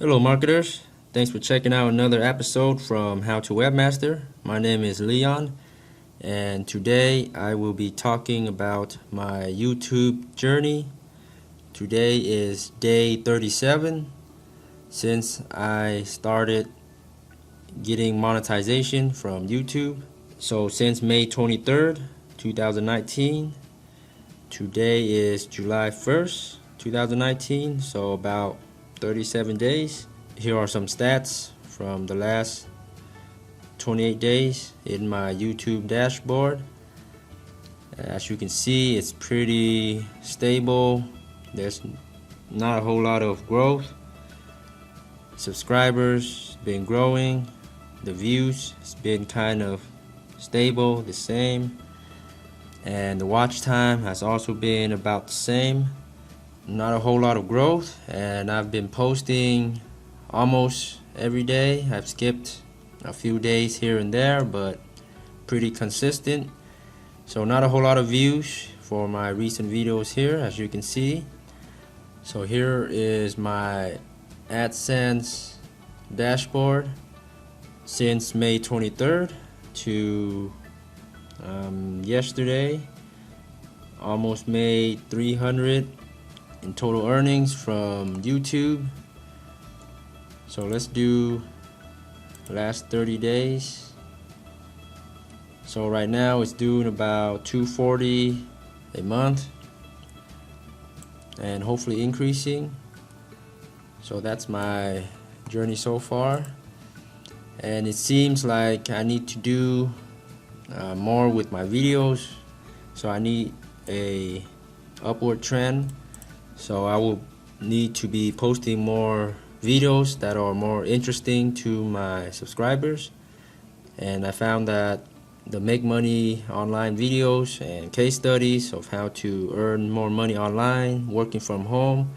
Hello, marketers. Thanks for checking out another episode from How to Webmaster. My name is Leon, and today I will be talking about my YouTube journey. Today is day 37 since I started getting monetization from YouTube. So, since May 23rd, 2019, today is July 1st, 2019, so about 37 days. Here are some stats from the last 28 days in my YouTube dashboard. As you can see, it's pretty stable. There's not a whole lot of growth. Subscribers been growing. The views has been kind of stable, the same. And the watch time has also been about the same. Not a whole lot of growth, and I've been posting almost every day. I've skipped a few days here and there, but pretty consistent. So not a whole lot of views for my recent videos here, as you can see. So here is my Adsense dashboard since May 23rd to yesterday. Almost made 300 in total earnings from YouTube. So let's do the last 30 days. So right now it's doing about $240 a month and hopefully increasing. So that's my journey so far, and it seems like I need to do more with my videos. So I need a upward trend. So I will need to be posting more videos that are more interesting to my subscribers. And I found that the make money online videos and case studies of how to earn more money online working from home,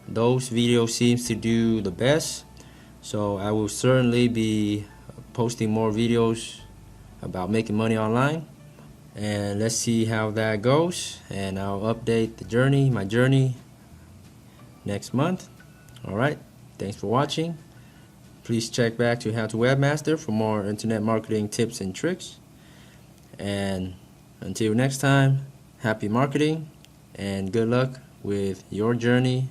those videos seems to do the best. So I will certainly be posting more videos about making money online, and let's see how that goes, and I'll update my journey next month. Alright, thanks for watching. Please check back to How to Webmaster for more internet marketing tips and tricks. And until next time, happy marketing and good luck with your journey